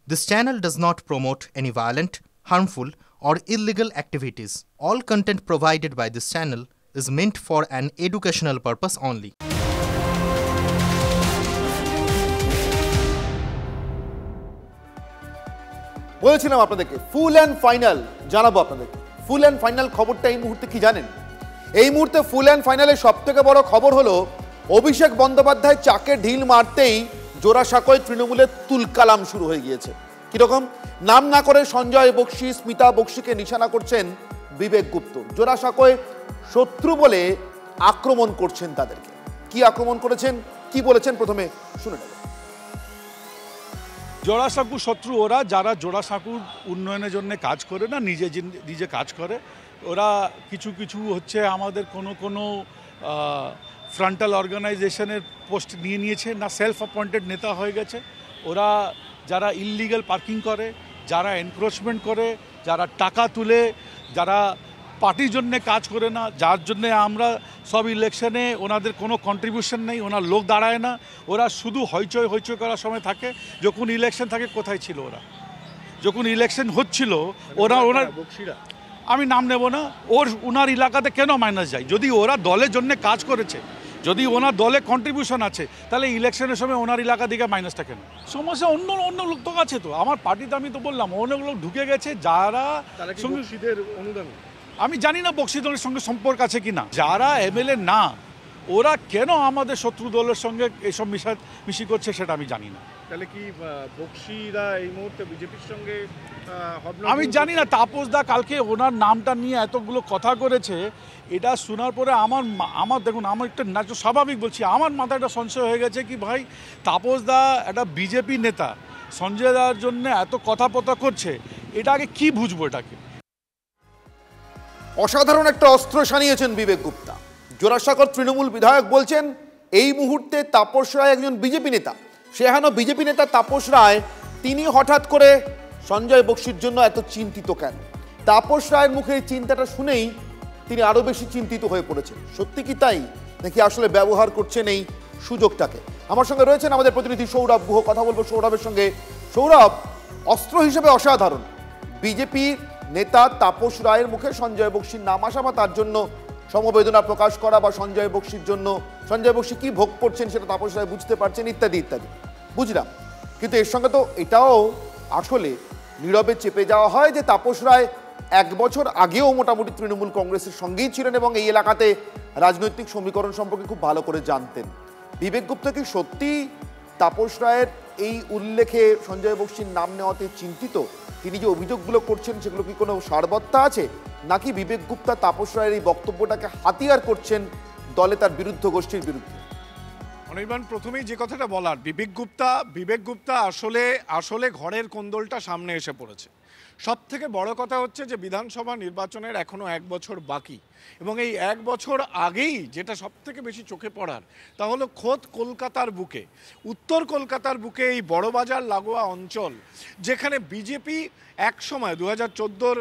This channel does not promote any violent, harmful, or illegal activities. All content provided by this channel is meant for an educational purpose only. বলেছিলাম আপনাদেরকে full and final জানাবো আপনাদেরকে। Full and final খবরটা এই মুহূর্তে কি জানেন? এই মুহূর্তে ফুল অ্যান্ড ফাইনালের সবথেকে বড় খবর হলো অভিষেক বন্দ্যোপাধ্যায় চাকে ঢিল মারতেই জোড়াসাঁকোয় তৃণমূলের তুলকালাম শুরু হয়ে গিয়েছে। কিরকম? নাম না করে সঞ্জয় বক্সি, স্মিতা বক্সিকে নিশানা করছেন বিবেক গুপ্ত। জোড়াসাঁকোয় শত্রু বলে আক্রমণ করছেন তাদেরকে। কি আক্রমণ করেছেন, কি বলেছেন প্রথমে শুনে নেব। জোড়াসাঁকু শত্রু ওরা, যারা জোড়াসাঁকুর উন্নয়নের জন্য কাজ করে না, নিজে কাজ করে। ওরা কিছু কিছু হচ্ছে আমাদের কোনো ফ্রন্টাল অর্গানাইজেশনের পোস্ট নিয়েছে না, সেলফ অ্যাপয়েন্টেড নেতা হয়ে গেছে। ওরা যারা ইললিগাল পার্কিং করে, যারা এনক্রোচমেন্ট করে, যারা টাকা তুলে, যারা পার্টির জন্যে কাজ করে না, যার জন্যে আমরা সব ইলেকশনে ওনাদের কোনো কন্ট্রিবিউশন নেই, ওনার লোক দাঁড়ায় না। ওরা শুধু হইচই করার সময় থাকে। যখন ইলেকশন থাকে কোথায় ছিল ওরা? যখন ইলেকশন হচ্ছিল ওনার আমি নাম নেব না, ওনার এলাকাতে কেন মাইনাস যায়? যদি ওরা দলের জন্য কাজ করেছে, যদি ওনার দলে কন্ট্রিবিউশন আছে, তাহলে ইলেকশনের সময় ওনার এলাকা দিকে মাইনাসটা কেন? সমস্যা অন্য লোক তো আছে তো। আমার পার্টিতে আমি তো বললাম অনেক লোক ঢুকে গেছে যারা অনুদান। আমি জানি না বক্সিদলের সঙ্গে সম্পর্ক আছে কি না। যারা এমএলএ না, ওরা কেন আমাদের শত্রু দলের সঙ্গে এসব মিশি করছে সেটা আমি জানি না। তাহলে কি বক্সিরা এই মুহূর্তে বিজেপির সঙ্গে? আমি জানি না। তাপস দা কালকে ওনার নামটা নিয়ে এতগুলো কথা করেছে, এটা শোনার পরে আমার দেখুন, আমার একটা স্বাভাবিক বলছি, আমার মাথায় একটা সংশয় হয়ে গেছে কি ভাই, তাপস দা একটা বিজেপি নেতা, সঞ্জয় দার জন্য এত কথা করছে, এটা আগে কি বুঝবো এটাকে? অসাধারণ একটা অস্ত্র সানিয়েছেন বিবেক গুপ্তা। জোড়াসাঁকোর তৃণমূল বিধায়ক বলছেন এই মুহূর্তে তাপস রায় একজন বিজেপি নেতা। সেহানো বিজেপি নেতা তাপস রায়, তিনি হঠাৎ করে সঞ্জয় বক্সির জন্য এত চিন্তিত কেন? তাপস রায়ের মুখে এই চিন্তাটা শুনেই তিনি আরো বেশি চিন্তিত হয়ে পড়েছেন। সত্যি কি তাই, নাকি আসলে ব্যবহার করছেন এই সুযোগটাকে? আমার সঙ্গে রয়েছেন আমাদের প্রতিনিধি সৌরভ গুহ। কথা বলবো সৌরভের সঙ্গে। সৌরভ, অস্ত্র হিসেবে অসাধারণ। বিজেপি নেতা তাপস রায়ের মুখে সঞ্জয় বক্সির নাম আসা বা তার জন্য সমবেদনা প্রকাশ করা বা সঞ্জয় বক্সির জন্য সঞ্জয় বক্সি কি ভোগ করছেন সেটা তাপস রায় বুঝতে পারছেন, ইত্যাদি ইত্যাদি বুঝলাম। কিন্তু এর সঙ্গে তো এটাও আসলে নীরবে চেপে যাওয়া হয় যে তাপস রায় 1 বছর আগেও মোটামুটি তৃণমূল কংগ্রেসের সঙ্গেই ছিলেন এবং এই এলাকাতে রাজনৈতিক সমীকরণ সম্পর্কে খুব ভালো করে জানতেন। বিবেক গুপ্তা কি সত্যি তাপস রায়ের এই উল্লেখে সঞ্জয় বক্সির নাম নেওয়াতে চিন্তিত? তিনি যে অভিযোগগুলো করছেন সেগুলো কি কোনো সারবত্তা আছে, নাকি বিবেক গুপ্তা তাপস রায়ের এই বক্তব্যটাকে হাতিয়ার করছেন দলে তার বিরুদ্ধ গোষ্ঠীর বিরুদ্ধে? অনির্বাণ, প্রথমেই যে কথাটা বলার, বিবেক গুপ্তা আসলে ঘরের কোন্দলটা সামনে এসে পড়েছে। সব থেকে বড় কথা হচ্ছে যে বিধানসভা নির্বাচনের এখনো 1 বছর বাকি, এবং এই 1 বছর আগেই যেটা সব থেকে বেশি চোখে পড়ার তা হলো খোদ কলকাতার বুকে, উত্তর কলকাতার বুকে এই বড়বাজার লাগোয়া অঞ্চল, যেখানে বিজেপি এক সময় 2014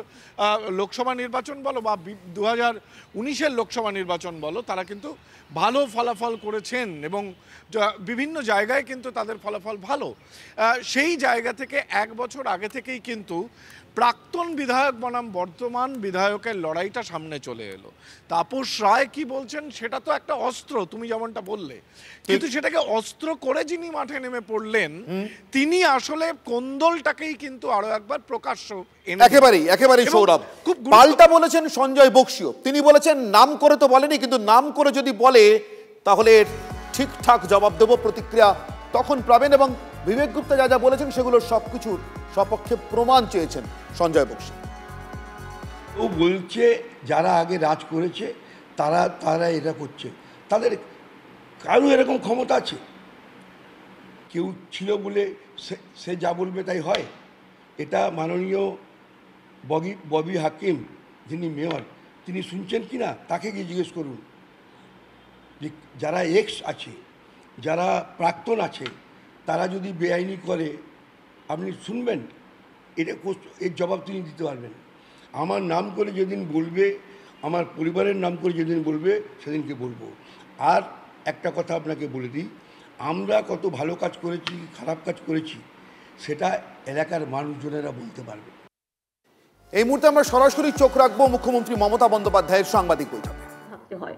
লোকসভা নির্বাচন বলো বা 2019 লোকসভা নির্বাচন বলো, তারা কিন্তু ভালো ফলাফল করেছেন এবং বিভিন্ন জায়গায় কিন্তু তাদের ফলাফল ভালো। সেই জায়গা থেকে 1 বছর আগে থেকেই কিন্তু প্রাক্তন বিধায়ক বনাম বর্তমান বিধায়কের লড়াইটা সামনে চলে এলো। তাপস রায় কি বলছেন সেটা তো একটা অস্ত্র, তুমি যেমনটা বললে, কিন্তু সেটাকে অস্ত্র করে যিনি মাঠে নেমে পড়লেন, তিনি আসলে কোন্দলটাকেই কিন্তু আরো একবার প্রকাশ্য একেবারেই সৌরভ খুব পাল্টা বলেছেন সঞ্জয় বক্সিও। তিনি বলেছেন নাম করে তো বলেনি, কিন্তু নাম করে যদি বলে তাহলে ঠিকঠাক জবাব দেবো, প্রতিক্রিয়া তখন পাবেন। এবং বিবেক গুপ্তা যা বলেছেন সেগুলো সবকিছুর সপক্ষে প্রমাণ চেয়েছেন সঞ্জয় বক্সি। ও বলছে যারা আগে রাজ করেছে তারা এটা করছে, তাদের কারো এরকম ক্ষমতা আছে? কেউ ছিল বলে সে যা বলবে তাই হয়? এটা মাননীয় ববি হাকিম, যিনি মেয়র, তিনি শুনছেন কি না তাকে গিয়ে জিজ্ঞেস করুন। যে যারা এক্স আছে, যারা প্রাক্তন আছে, তারা যদি বেআইনি করে আপনি শুনবেন? এর জবাব তিনি দিতে পারবেন। আমার নাম করে যেদিন বলবে, আমার পরিবারের নাম করে যেদিন বলবে, সেদিনকে বলবো। আর একটা কথা আপনাকে বলে দিই, আমরা কত ভালো কাজ করেছি, খারাপ কাজ করেছি, সেটা এলাকার মানুষজনেরা বলতে পারবে। এই মুহূর্তে আমরা সরাসরি চোখ রাখবো মুখ্যমন্ত্রী মমতা বন্দ্যোপাধ্যায়ের সাংবাদিক বৈঠকে। থাকতে হয়,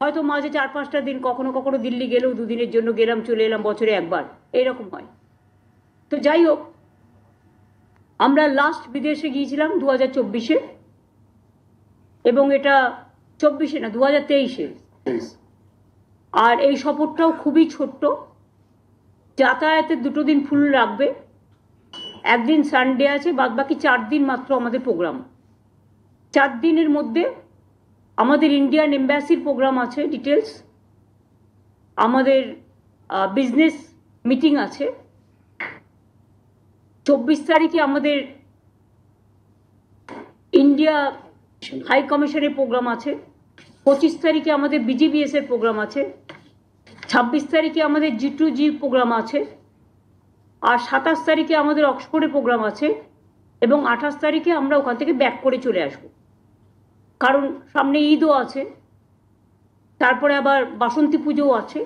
হয়তো মাঝে 4-5টা দিন কখনো কখনো দিল্লি গেলেও 2 দিনের জন্য গেলাম, চলে এলাম, বছরে একবার, এইরকম হয়। তো যাই হোক, আমরা লাস্ট বিদেশে গিয়েছিলাম 2024-এ, এবং এটা 24-এ না, 2023-এ। আর এই সফরটাও খুবই ছোট্ট, যাতায়াতের 2 দিন ফুল রাখবে, একদিন সানডে আছে, বাদ বাকি 4 দিন মাত্র আমাদের প্রোগ্রাম। 4 দিনের মধ্যে আমাদের ইন্ডিয়ান এম্বাসির প্রোগ্রাম আছে, ডিটেলস, আমাদের বিজনেস মিটিং আছে, 24 তারিখে আমাদের ইন্ডিয়া হাই কমিশনের প্রোগ্রাম আছে, 25 তারিখে আমাদের BGBS এর প্রোগ্রাম আছে, 26 তারিখে আমাদের G2G প্রোগ্রাম আছে, আর 27 তারিখে আমাদের অক্সফোর্ডে প্রোগ্রাম আছে, এবং 28 তারিখে আমরা ওখান থেকে ব্যাক করে চলে আসব, কারণ সামনে ঈদও আছে, তারপরে আবার বাসন্তী পুজোও আছে।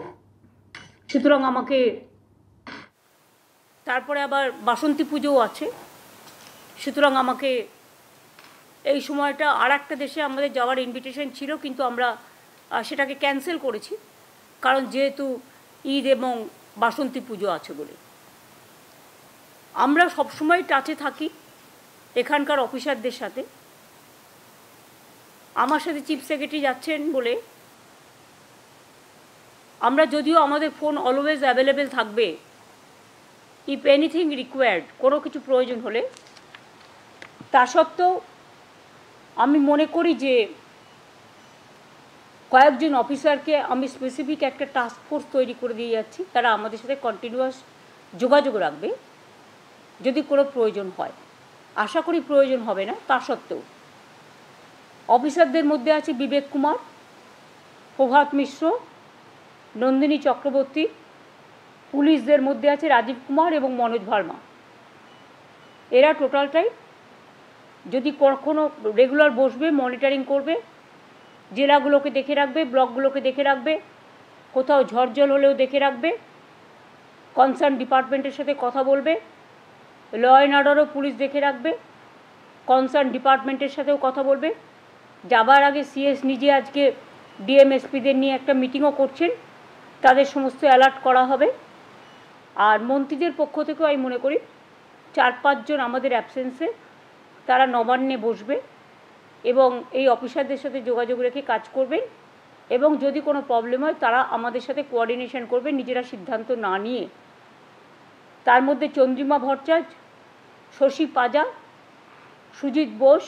সুতরাং আমাকে এই সময়টা আর একটা দেশে আমাদের যাওয়ার ইনভিটেশন ছিল, কিন্তু আমরা সেটাকে ক্যান্সেল করেছি, কারণ যেহেতু ঈদ এবং বাসন্তী পুজো আছে বলে। আমরা সবসময় টাচে থাকি এখানকার অফিসারদের সাথে। আমার সাথে চিফ সেক্রেটারি যাচ্ছেন বলে আমরা, যদিও আমাদের ফোন অলওয়েজ অ্যাভেলেবেল থাকবে, ইফ এনিথিং রিকোয়ার্ড, কোনো কিছু প্রয়োজন হলে, তা সত্ত্বেও আমি মনে করি যে কয়েকজন অফিসারকে আমি স্পেসিফিক একটা টাস্ক ফোর্স তৈরি করে দিয়ে যাচ্ছি, তারা আমাদের সাথে কন্টিনিউয়াস যোগাযোগ রাখবে যদি কোনো প্রয়োজন হয়। আশা করি প্রয়োজন হবে না, তা সত্ত্বেও অফিসারদের মধ্যে আছে বিবেক কুমার, প্রভাত মিশ্র, নন্দিনী চক্রবর্তী, পুলিশদের মধ্যে আছে রাজীব কুমার এবং মনোজ ভার্মা। এরা টোটালটাই যদি কখনো রেগুলার বসবে, মনিটরিং করবে, জেলাগুলোকে দেখে রাখবে, ব্লকগুলোকে দেখে রাখবে, কোথাও ঝড়জল হলেও দেখে রাখবে, কনসার্ন ডিপার্টমেন্টের সাথে কথা বলবে, ল অ্যান্ড অর্ডারও পুলিশ দেখে রাখবে, কনসার্ন ডিপার্টমেন্টের সাথেও কথা বলবে। যাবার আগে সিএস নিজে আজকে ডিএমএসপিদের নিয়ে একটা মিটিংও করছেন, তাদের সমস্ত অ্যালার্ট করা হবে। আর মন্ত্রীদের পক্ষ থেকেও আমি মনে করি 4-5 জন আমাদের অ্যাবসেন্সে তারা নবান্নে বসবে এবং এই অফিসারদের সাথে যোগাযোগ রেখে কাজ করবেন, এবং যদি কোনো প্রবলেম হয় তারা আমাদের সাথে কোঅর্ডিনেশন করবে, নিজেরা সিদ্ধান্ত না নিয়ে। তার মধ্যে চন্দ্রিমা ভট্টাচার্য, শশী পাজা, সুজিত বোস,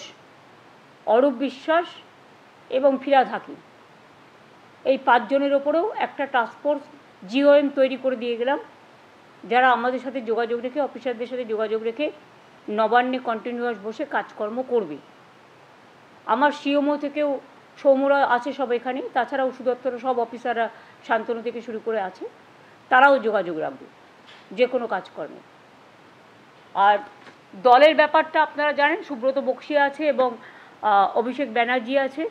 অরূপ বিশ্বাস এবং ফিরাদ হাকিম, এই 5 জনের ওপরেও একটা টাস্কফোর্স জিওএম তৈরি করে দিয়ে গেলাম, যারা আমাদের সাথে যোগাযোগ রেখে, অফিসারদের সাথে যোগাযোগ রেখে নবান্নে কন্টিনিউয়াস বসে কাজকর্ম করবে। আমার সিএমও থেকেও সৌম্যরা আছে সব এখানে, তাছাড়াও সুদত্তর সব অফিসাররা, শান্তনু থেকে শুরু করে আছে, তারাও যোগাযোগ রাখবে যে কোনো কাজকর্মে। আর দলের ব্যাপারটা আপনারা জানেন, সুব্রত বক্সী আছে এবং অভিষেক ব্যানার্জি আছে,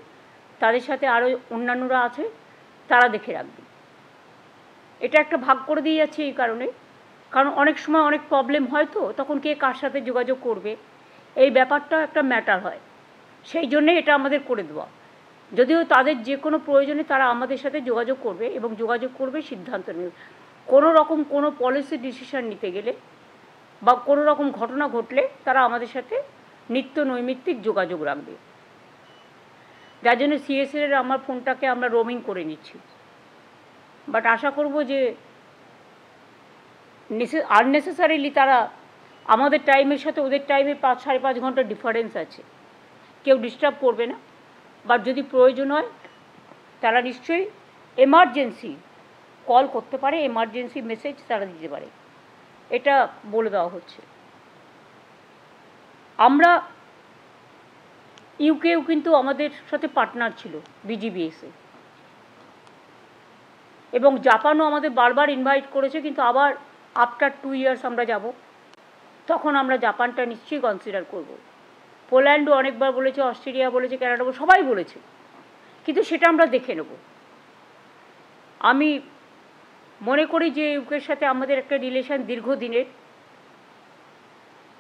তাদের সাথে আরও অন্যান্যরা আছে, তারা দেখে রাখবে। এটা একটা ভাগ করে দিয়ে যাচ্ছে এই কারণে, কারণ অনেক সময় অনেক প্রবলেম হয়, তো তখন কে কার সাথে যোগাযোগ করবে, এই ব্যাপারটাও একটা ম্যাটার হয়, সেই জন্যে এটা আমাদের করে দেওয়া। যদিও তাদের যে কোনো প্রয়োজনে তারা আমাদের সাথে যোগাযোগ করবে এবং যোগাযোগ করবে, সিদ্ধান্ত নেবে। কোনো রকম কোনো পলিসি ডিসিশন নিতে গেলে বা কোনো রকম ঘটনা ঘটলে তারা আমাদের সাথে নিত্য নৈমিত্তিক যোগাযোগ রাখবে। যার জন্য সিএসএর আমার ফোনটাকে আমরা রোমিং করে নিচ্ছি, বাট আশা করব যে আননেসেসারিলি তারা আমাদের টাইমের সাথে ওদের টাইমে 5-5.5 ঘন্টা ডিফারেন্স আছে, কেউ ডিস্টার্ব করবে না। বাট যদি প্রয়োজন হয় তারা নিশ্চয়ই এমার্জেন্সি কল করতে পারে, এমার্জেন্সি মেসেজ তারা দিতে পারে, এটা বলে দেওয়া হচ্ছে। আমরা ইউকেও কিন্তু আমাদের সাথে পার্টনার ছিল বিজিবিএসে, এবং জাপানও আমাদের বারবার ইনভাইট করেছে, কিন্তু আবার আফটার 2 ইয়ার্স আমরা যাব, তখন আমরা জাপানটা নিশ্চয়ই কনসিডার করব। পোল্যান্ডও অনেকবার বলেছে, অস্ট্রেলিয়া বলেছে, কানাডা, সবাই বলেছে, কিন্তু সেটা আমরা দেখে নেব। আমি মনে করি যে ইউকের সাথে আমাদের একটা রিলেশন দীর্ঘদিনের,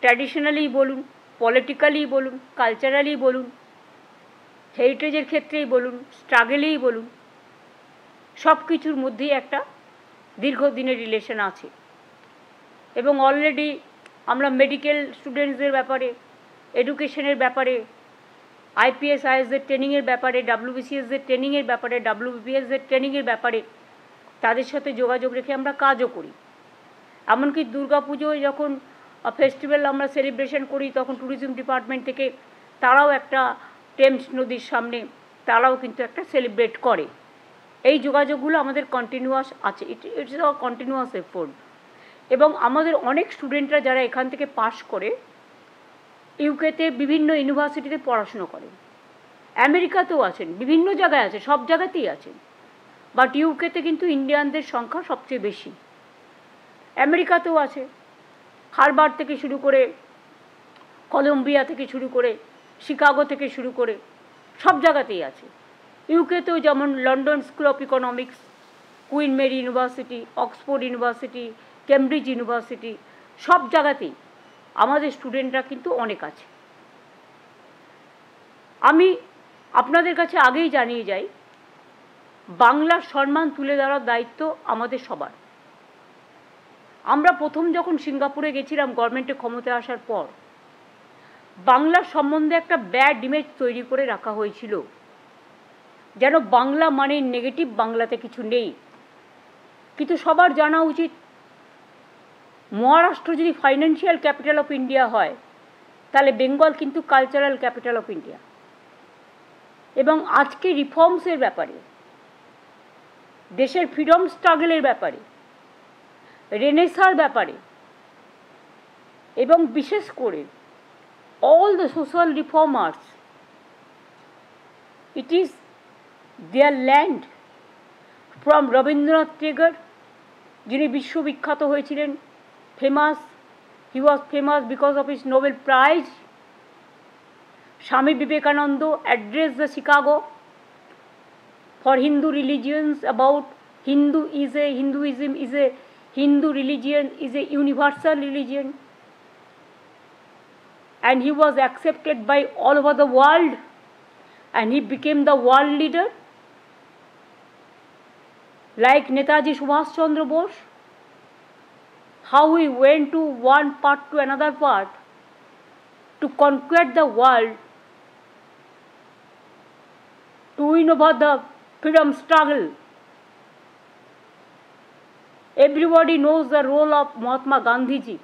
ট্র্যাডিশনালি বলুন, পলিটিক্যালি বলুন, কালচারালি বলুন, হেরিটেজের ক্ষেত্রেই বলুন, স্ট্রাগলেই বলুন, সব কিছুর মধ্যেই একটা দীর্ঘদিনের রিলেশন আছে। এবং অলরেডি আমরা মেডিকেল স্টুডেন্টসদের ব্যাপারে, এডুকেশনের ব্যাপারে, আইপিএস আইএসদের ট্রেনিংয়ের ব্যাপারে, ডাব্লিউবিসিএসদের ট্রেনিংয়ের ব্যাপারে, ডাব্লিউবিপিএসদের ট্রেনিংয়ের ব্যাপারে তাদের সাথে যোগাযোগ রেখে আমরা কাজও করি। এমনকি দুর্গাপুজোয় যখন ফেস্টিভ্যাল আমরা সেলিব্রেশন করি তখন ট্যুরিজম ডিপার্টমেন্ট থেকে তারাও একটা টেমস নদীর সামনে তারাও কিন্তু একটা সেলিব্রেট করে। এই যোগাযোগগুলো আমাদের কন্টিনিউয়াস আছে, ইটস আ কন্টিনিউয়াস এফোর্ট। এবং আমাদের অনেক স্টুডেন্টরা যারা এখান থেকে পাশ করে ইউকেতে বিভিন্ন ইউনিভার্সিটিতে পড়াশুনো করেন, আমেরিকাতেও আছেন, বিভিন্ন জায়গায় আছে, সব জায়গাতেই আছেন, বাট ইউকেতে কিন্তু ইন্ডিয়ানদের সংখ্যা সবচেয়ে বেশি। আমেরিকাতেও আছে, হারবার্ড থেকে শুরু করে, কলম্বিয়া থেকে শুরু করে, শিকাগো থেকে শুরু করে সব জায়গাতেই আছে। ইউকেতেও যেমন London School of Economics, Queen Mary University, Oxford University, Cambridge University, সব জায়গাতেই আমাদের স্টুডেন্টরা কিন্তু অনেক আছে। আমি আপনাদের কাছে আগেই জানিয়ে যাই, বাংলার সম্মান তুলে ধরার দায়িত্ব আমাদের সবার। আমরা প্রথম যখন সিঙ্গাপুরে গেছিলাম গভর্নমেন্টে ক্ষমতায় আসার পর, বাংলার সম্বন্ধে একটা ব্যাড ইমেজ তৈরি করে রাখা হয়েছিল, যেন বাংলা মানে নেগেটিভ, বাংলাতে কিছু নেই। কিন্তু সবার জানা উচিত, মহারাষ্ট্র যদি ফাইন্যান্সিয়াল ক্যাপিটাল অফ ইন্ডিয়া হয় তাহলে বেঙ্গল কিন্তু কালচারাল ক্যাপিটাল অফ ইন্ডিয়া। এবং আজকে রিফর্মসের ব্যাপারে, দেশের ফ্রিডম স্ট্রাগলের ব্যাপারে, রেনেসার ব্যাপারে, এবং বিশেষ করে all the social reformers, it is their land. from Rabindranath Tagore, যিনি বিশ্ববিখ্যাত হয়েছিলেন, famous, he was famous because of his Nobel Prize. Swami Vivekananda addressed the Chicago for Hindu religions about Hinduism is a Hindu religion, is a universal religion, and he was accepted by all over the world, and he became the world leader. Like Netaji Subhash Chandra Bose, how he went to one part to another part to conquer the world, to win over the freedom struggle. Everybody knows the role of Mahatma Gandhi ji,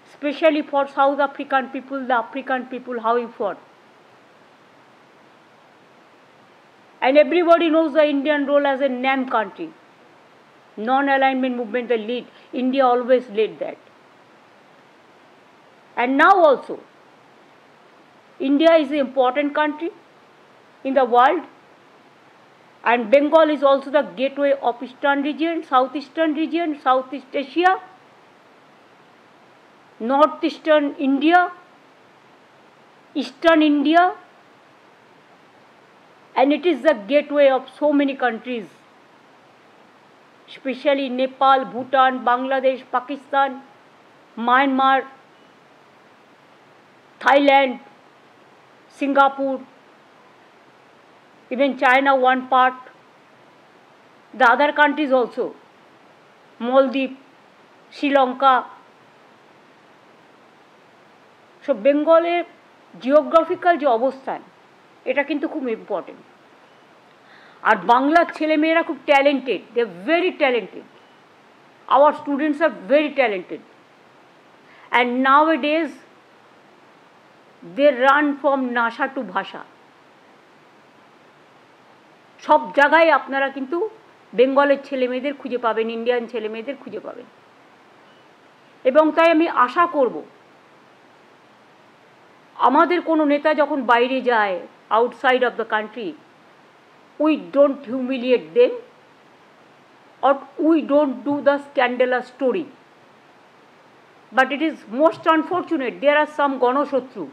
especially for South African people, the African people, how he fought. And everybody knows the Indian role as a NAM country, non-alignment movement, the lead. India always led that. And now also, India is an important country in the world, and Bengal is also the gateway of Eastern region, Southeast Asia, Northeastern India, Eastern India, and it is the gateway of so many countries, especially Nepal, Bhutan, Bangladesh, Pakistan, Myanmar, Thailand, Singapore, even China one part, the other countries also, Maldives, Sri Lanka. So বেঙ্গলের geographical যে অবস্থান, এটা কিন্তু খুব important. আর বাংলার ছেলেমেয়েরা খুব talented, they are very talented, our students are very talented, and nowadays they run from NASA to bhasha. সব জায়গায় আপনারা কিন্তু বেঙ্গলের ছেলেমেয়েদের খুঁজে পাবেন, ইন্ডিয়ান ছেলেমেয়েদের খুঁজে পাবেন। এবং তাই আমি আশা করব, আমাদের কোনো নেতা যখন বাইরে যায়, outside of the country, we don't humiliate them, or we don't do the scandalous story. But it is most unfortunate, there are some Ganashotru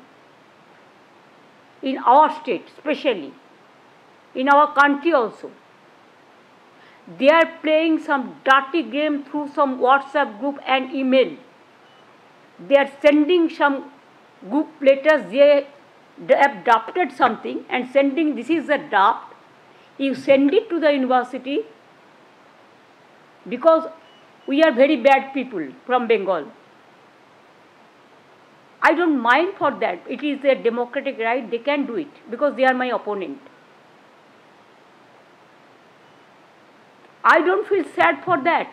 in our state, especially in our country also. They are playing some dirty game through some WhatsApp group and email. they are sending some group letters, they have drafted something and sending, this is the draft, you send it to the university, because we are very bad people from Bengal. I don't mind for that. It is their democratic right. They can do it because they are my opponent. I don't feel sad for that.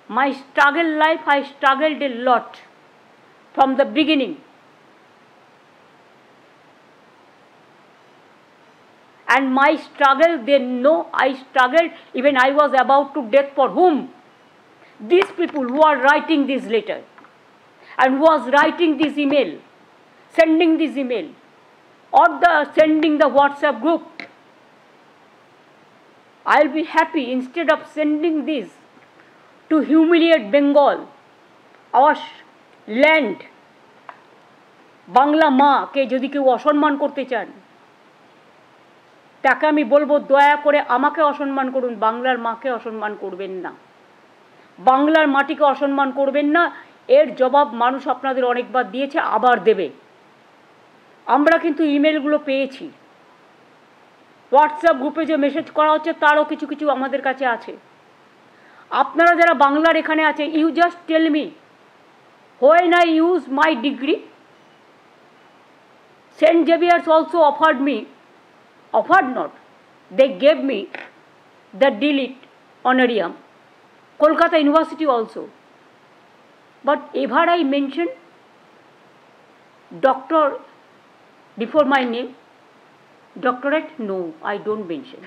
My struggle life, I struggled a lot from the beginning. And my struggle, they know I struggled, even I was about to death for whom? These people who are writing this letter and who was writing this email, sending this email, or sending the WhatsApp group. I'll be happy instead of sending this to humiliate Bengal, our land. Bangla মাকে যদি কেউ অসম্মান করতে চান, তাকে আমি বলবো দয়া করে আমাকে অসম্মান করুন, বাংলার মাকে অসম্মান করবেন না, বাংলার মাটিকে অসম্মান করবেন না। এর জবাব মানুষ আপনাদের অনেকবার দিয়েছে, আবার দেবে। আমরা কিন্তু ইমেলগুলো পেয়েছি, হোয়াটসঅ্যাপ গ্রুপে যে মেসেজ করা হচ্ছে তারও কিছু কিছু আমাদের কাছে আছে। আপনারা যারা বাংলার এখানে আছে, you just tell me when I use my degree, Saint Xavier's also offered me, offered not, they gave me the D.Litt honorarium, Kolkata University also. But ever I mentioned doctor before my name, doctorate, no, I don't mention.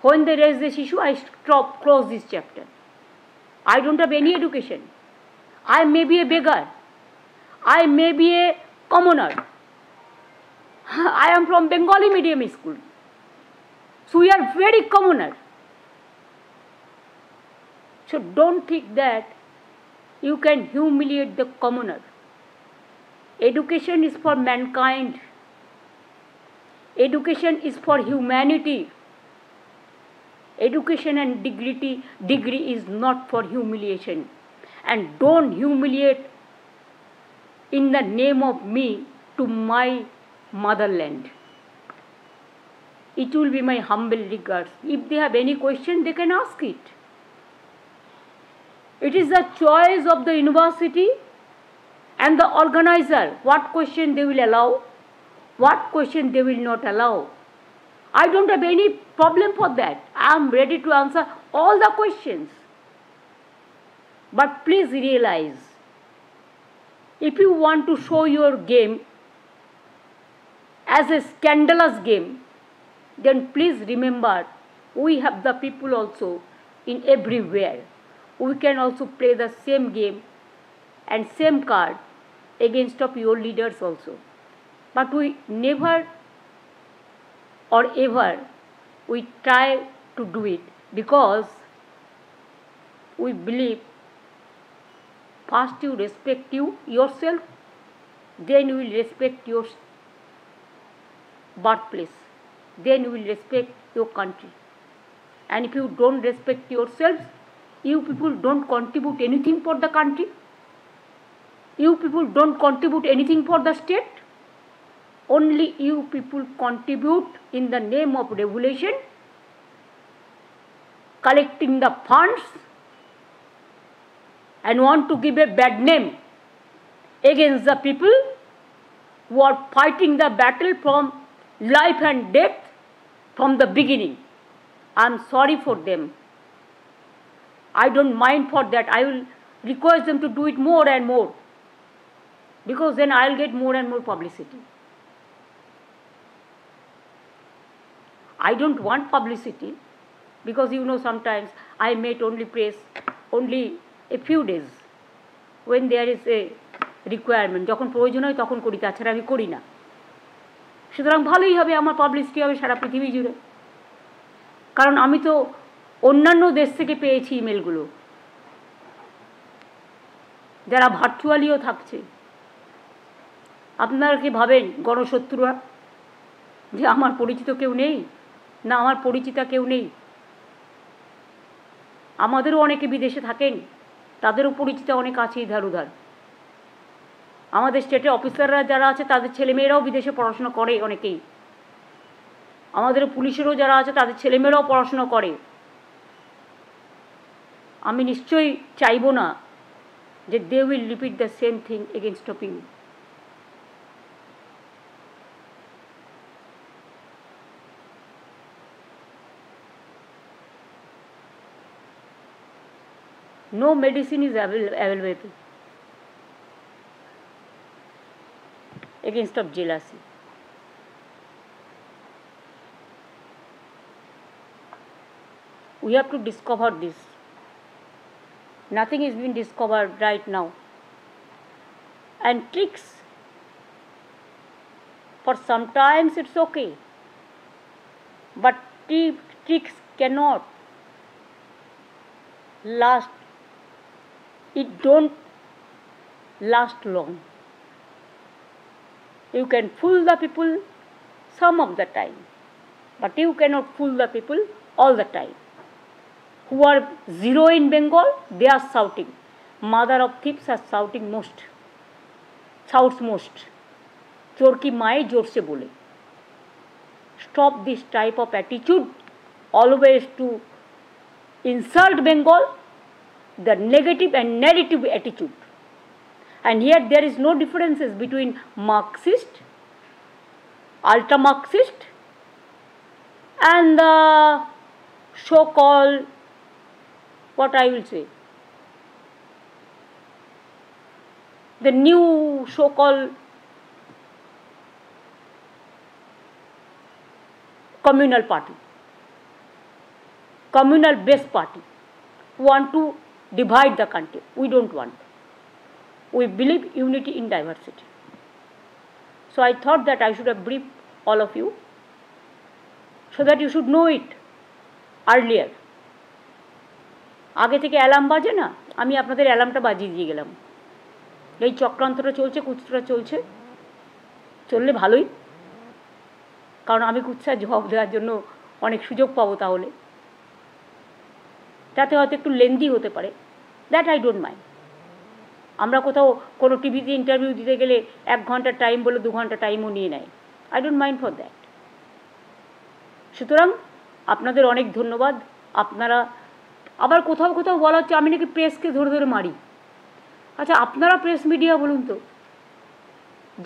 When they raise this issue, I stop, close this chapter. I don't have any education. I may be a beggar. I may be a commoner. I am from Bengali medium school. So we are very commoner. So don't think that you can humiliate the commoner. Education is for mankind. Education is for humanity. Education and degree is not for humiliation. And don't humiliate in the name of me to my motherland. It will be my humble regards. If they have any question, they can ask it. It is the choice of the university and the organizer what question they will allow, what question they will not allow. I don't have any problem for that. I am ready to answer all the questions. But please realize, if you want to show your game as a scandalous game, then please remember we have the people also in everywhere. We can also play the same game and same card against of your leaders also. But we never or ever we try to do it, because we believe first you respect yourself, then you will respect your birthplace, then you will respect your country. And if you don't respect yourselves, you people don't contribute anything for the country, you people don't contribute anything for the state. Only you people contribute in the name of revolution, collecting the funds, and want to give a bad name against the people who are fighting the battle from life and death from the beginning. I am sorry for them. I don't mind for that. I will request them to do it more and more, because then I will get more and more publicity. I don't want publicity, because you know sometimes I meet only press only a few days when there is a requirement. যখন প্রয়োজন হয় তখন করি, তাছাড়া আমি করি না। সুতরাং ভালোই হবে, আমার পাবলিসিটি হবে সারা পৃথিবী জুড়ে, কারণ আমি তো অন্যান্য দেশ থেকে পেয়েছি ইমেলগুলো, যারা ভার্চুয়ালিও থাকছে। আপনারা কি ভাবেন গণশত্রুরা যে আমার পরিচিত কেউ নেই? না, আমার পরিচিতা কেউ নেই। আমাদেরও অনেকে বিদেশে থাকেন, তাদেরও পরিচিত অনেক আছে ইধার উধার। আমাদের স্টেটে অফিসাররা যারা আছে তাদের ছেলেমেয়েরাও বিদেশে পড়াশোনা করে অনেকেই। আমাদের পুলিশেরও যারা আছে তাদের ছেলেমেয়েরাও পড়াশোনা করে। আমি নিশ্চয়ই চাইব না যে they will repeat the same thing against of you. No medicine is available against of jealousy. We have to discover this. Nothing is being discovered right now. And tricks, for sometimes it's okay, but tricks cannot last. It don't last long. You can fool the people some of the time, but you cannot fool the people all the time. Who are zero in Bengal, they are shouting. Mother of thieves are shouting most, shouts most. चोर की माए जोर से बोले. Stop this type of attitude, always to insult Bengal, the negative and narrative attitude. And here there is no differences between Marxist, ultra-Marxist, and the so-called, what I will say, the new so-called communal party, communal based party, who want to divide the country. We don't want. We believe unity in diversity. So I thought that I should have briefed all of you so that you should know it earlier. আগে থেকে alarm বাজে না, আমি আপনাদের অ্যালার্মটা বাজিয়ে দিয়ে গেলাম। এই চক্রান্তটা চলছে, কুৎসাটা চলছে, চললে ভালোই, কারণ আমি কুৎসার জবাব দেওয়ার জন্য অনেক সুযোগ পাবো। তাহলে তাতে হয়তো একটু লেন্দি হতে পারে, দ্যাট আই ডোন্ট মাইন্ড। আমরা কোথাও কোনো টিভিতে ইন্টারভিউ দিতে গেলে 1 ঘন্টার টাইম বলে 2 ঘন্টা টাইমও নিয়ে নেয়। I don't mind for that. সুতরাং আপনাদের অনেক ধন্যবাদ। আপনারা আবার কোথাও কোথাও বলা হচ্ছে আমি নাকি প্রেসকে ধরে ধরে মারি। আচ্ছা, আপনারা প্রেস মিডিয়া বলুন তো,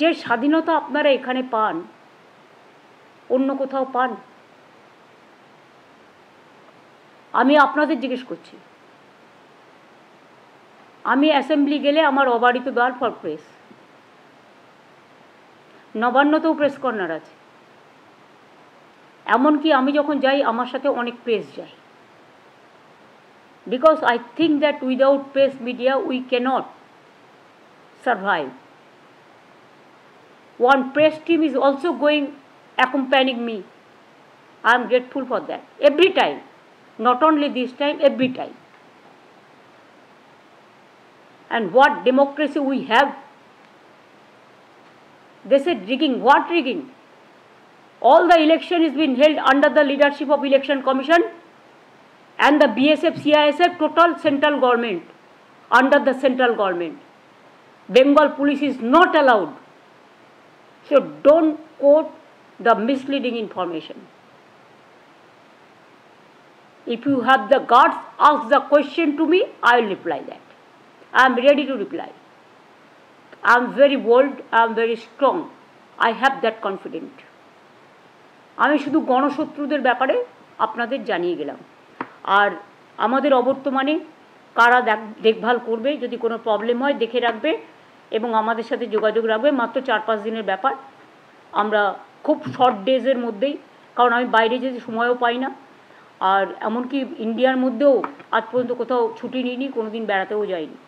যে স্বাধীনতা আপনারা এখানে পান অন্য কোথাও পান? আমি আপনাদের জিজ্ঞেস করছি। আমি অ্যাসেম্বলি গেলে আমার অবারিত দ্বার ফর প্রেস। নবান্নতেও প্রেস কর্নার আছে। এমনকি আমি যখন যাই আমার সাথে অনেক প্রেস যায়। Because I think that without press media we cannot survive. One press team is also going accompanying me. I am grateful for that. Every time, not only this time, every time. And what democracy we have? They said rigging. What rigging? All the election is being held under the leadership of Election Commission and the BSF, CISF, total central government, under the central government. Bengal police is not allowed. So don't quote the misleading information. If you have the guts, ask the question to me, I will reply that. I am ready to reply. I am very bold, I am very strong. I have that confidence. আমি শুধু গণশত্রুদের ব্যাপারে আপনাদের জানিয়ে গেলাম। আর আমাদের অবর্তমানে কারা দেখভাল করবে, যদি কোনো প্রবলেম হয় দেখে রাখবে এবং আমাদের সাথে যোগাযোগ রাখবে। মাত্র 4-5 দিনের ব্যাপার। আমরা খুব শর্ট ডেজের মধ্যেই, কারণ আমি বাইরে যেতে সময়ও পাই না, আর এমনকি ইন্ডিয়ার মধ্যেও আজ পর্যন্ত কোথাও ছুটি নিইনি, কোনো দিন বেড়াতেও যাইনি।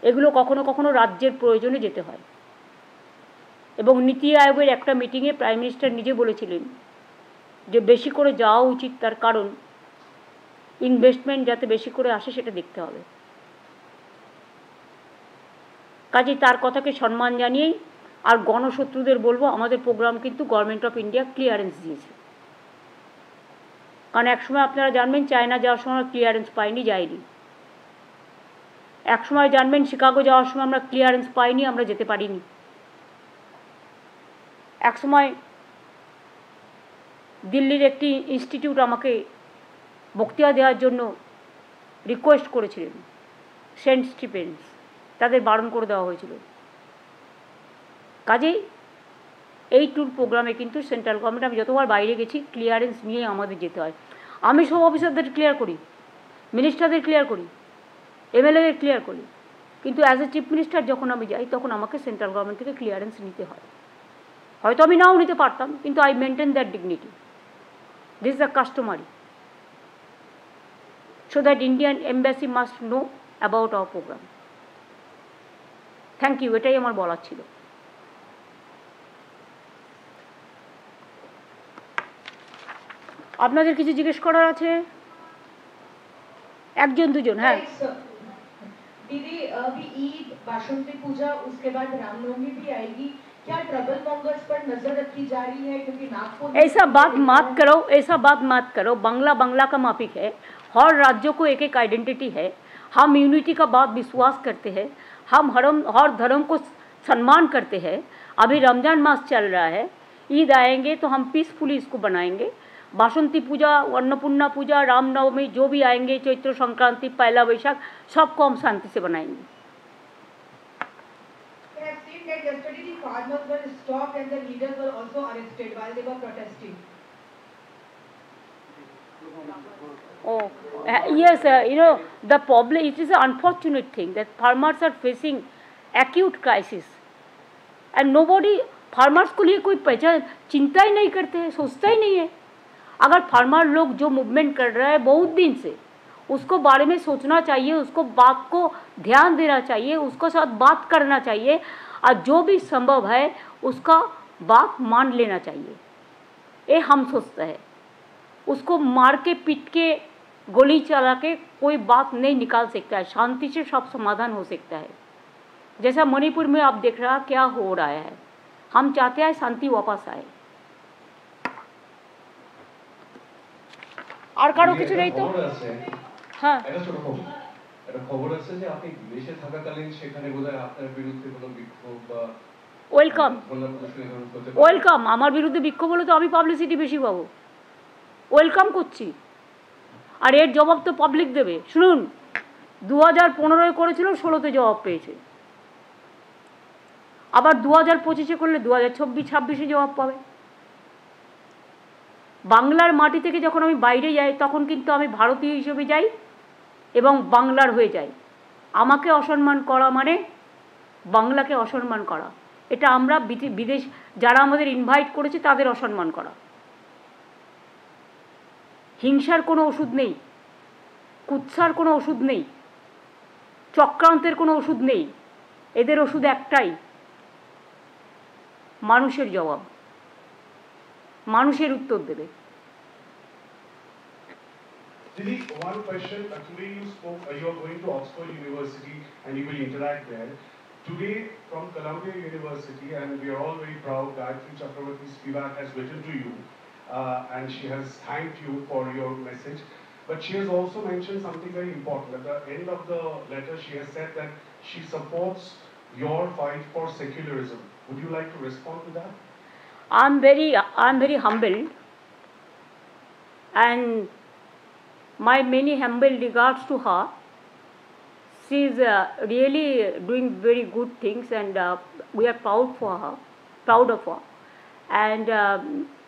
এগুলো কখনো কখনো রাজ্যের প্রয়োজনে যেতে হয়। এবং নীতি আয়োগের একটা মিটিংয়ে প্রাইম মিনিস্টার নিজে বলেছিলেন যে বেশি করে যাওয়া উচিত, তার কারণ ইনভেস্টমেন্ট যাতে বেশি করে আসে সেটা দেখতে হবে। কাজেই তার কথাকে সম্মান জানিয়েই আর গণশত্রুদের বলবো, আমাদের প্রোগ্রাম কিন্তু গভর্নমেন্ট অফ ইন্ডিয়া ক্লিয়ারেন্স দিয়েছে। কারণ একসময় আপনারা জানবেন চায়না যাওয়ার সময় ক্লিয়ারেন্স পায়নি, যায়নি। এক সময় জানবেন শিকাগো যাওয়ার সময় আমরা ক্লিয়ারেন্স পাইনি, আমরা যেতে পারিনি। এক সময় দিল্লির একটি ইনস্টিটিউট আমাকে বক্তৃতা দেওয়ার জন্য রিকোয়েস্ট করেছিলেন, সেন্ট স্টিফেন্স, তাদের বারণ করে দেওয়া হয়েছিল। কাজেই এই ট্যুর প্রোগ্রামে কিন্তু সেন্ট্রাল গভর্নমেন্ট, আমি যতবার বাইরে গেছি ক্লিয়ারেন্স নিয়ে আমাদের যেতে হয়। আমি সব অফিসারদের ক্লিয়ার করি, মিনিস্টারদের ক্লিয়ার করি, এমএলএদের ক্লিয়ার করি, কিন্তু অ্যাজ এ চিফ মিনিস্টার যখন আমি যাই তখন আমাকে সেন্ট্রাল গভর্নমেন্ট থেকে ক্লিয়ারেন্স নিতে হয়। হয়তো আমি নাও নিতে পারতাম, কিন্তু I maintain that dignity. This is the customary, so that Indian embassy must know about our program. Thank you, এটাই আমার বলার ছিল। আপনাদের কিছু জিজ্ঞেস করার আছে? একজন দুজন, হ্যাঁ। दीदी अभी ईद, बासंती पूजा, उसके बाद रामनवमी भी आएगी, क्या ट्रबल मॉन्गर्स पर नजर रखी जा रही है? क्योंकि नागपुर ऐसा बात मत करो, ऐसा बात मत करो। बांग्ला बांग्ला का मापिक है, हर राज्यों को एक एक आइडेंटिटी है। हम यूनिटी का बात विश्वास करते हैं, हम हर धर्म को सम्मान करते हैं। अभी रमजान मास चल रहा है, ईद आएंगे तो हम पीसफुली इसको बनाएंगे। बासंती पूजा, अन्नपूर्णा पूजा, रामनवमी जो भी आएंगे, चैत्र संक्रांति, पहला वैशाख, सबको हम शांति से बनाएंगे। Yesterday the farmers were stopped and the leaders were also arrested while they were protesting. Oh, yes, you know, the problem, it is an unfortunate thing that farmers are facing acute crisis and nobody, farmers को लिए कोई पहचान, चिंता ही नहीं करते हैं, सोचता ही नहीं है। अगर फार्मर लोग जो मूवमेंट कर रहा है बहुत दिन से, उसको बारे में सोचना चाहिए, उसको बात को ध्यान देना चाहिए, उसको साथ बात करना चाहिए, और जो भी संभव है उसका बात मान लेना चाहिए। ये हम सोचते हैं, उसको मार के पीट के गोली चला के कोई बात नहीं निकाल सकता है। शांति से सब समाधान हो सकता है। जैसा मणिपुर में आप देख रहा क्या हो रहा है, हम चाहते हैं शांति वापस आए। আর কারো কিছু নেই তো? হ্যাঁ, একটা খবর আছে যে আপনি বিদেশে থাকাকালীন সেখানে বোধহয় আপনার বিরুদ্ধে কোনো বিক্ষোভ বা ওয়েলকাম ওয়েলকাম। আমার বিরুদ্ধে বিক্ষোভ হলে তো আমি পাবলিসিটি বেশি পাবো, ওয়েলকাম করছি। আর এর জবাব তো পাবলিক দেবে। শুনুন, 2015 করেছিল, 16তে জবাব পেয়েছে। আবার 2025 করলে 2026-26 জবাব পাবে। বাংলার মাটি থেকে যখন আমি বাইরে যাই তখন কিন্তু আমি ভারতীয় হিসেবে যাই এবং বাংলার হয়ে যাই। আমাকে অসম্মান করা মানে বাংলাকে অসম্মান করা। এটা আমরা বিদেশ যারা আমাদের ইনভাইট করেছে তাদের অসম্মান করা। হিংসার কোনো ওষুধ নেই, কুৎসার কোনো ওষুধ নেই, চক্রান্তের কোনো ওষুধ নেই। এদের ওষুধ একটাই, মানুষের জবাব, মানুষের উত্তর দেবে। Didi, one question. Today you spoke, you are going to Oxford University and you will interact there. Today from Columbia University, and we are all very proud, Gayatri Chakravarti Spivak has written to you and she has thanked you for your message. But she has also mentioned something very important. At the end of the letter, she has said that she supports your fight for secularism. Would you like to respond to that? I'm very humbled, and my many humble regards to her. She is really doing very good things, and we are proud of her. And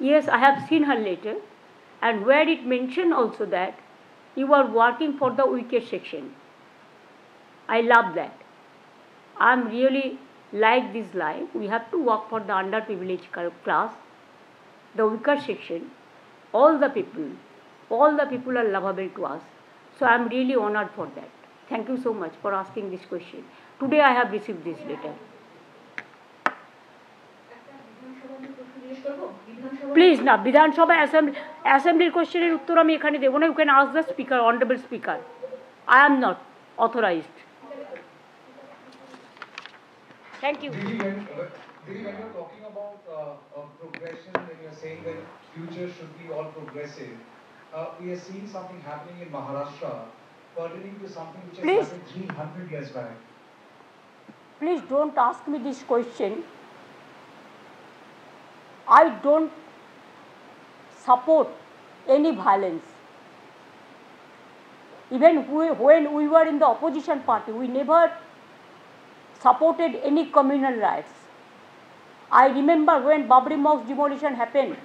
yes, I have seen her letter, and where it mentioned also that you are working for the weaker section. I love that. I'm really like this line. We have to work for the underprivileged class, the weaker section. All the people are lovable to us. So I'm really honored for that. Thank you so much for asking this question. Today I have received this letter. Please, না, বিধানসভা অ্যাসেম্বলির কোশ্চেনের উত্তর আমি এখানে দেবো না। You can ask the speaker, honourable speaker. I am not authorised. Thank you. Didi, when you're talking about progression, when you're saying that future should be all progressive, we are seeing something happening in Maharashtra pertaining to something which has Please. happened 300 years back. Please don't ask me this question. I don't support any violence. Even when we were in the opposition party, we never supported any communal riots. I remember when Babri Mosque demolition happened,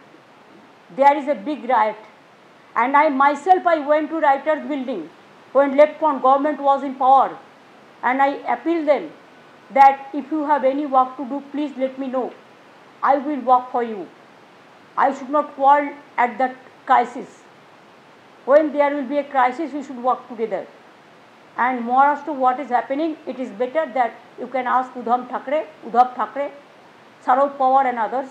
there is a big riot. And I myself, I went to Writers' Building when Left Front government was in power. And I appealed them that if you have any work to do, please let me know. I will work for you. I should not fall at that crisis. When there will be a crisis, we should work together. And more as to what is happening, it is better that you can ask Uddhav Thackeray, Sharad Pawar and others.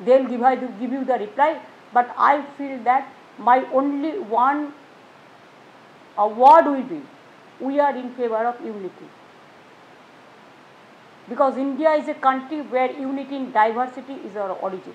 They will give you the reply. But I feel that my only one word will be, we are in favor of unity. Because India is a country where unity in diversity is our origin.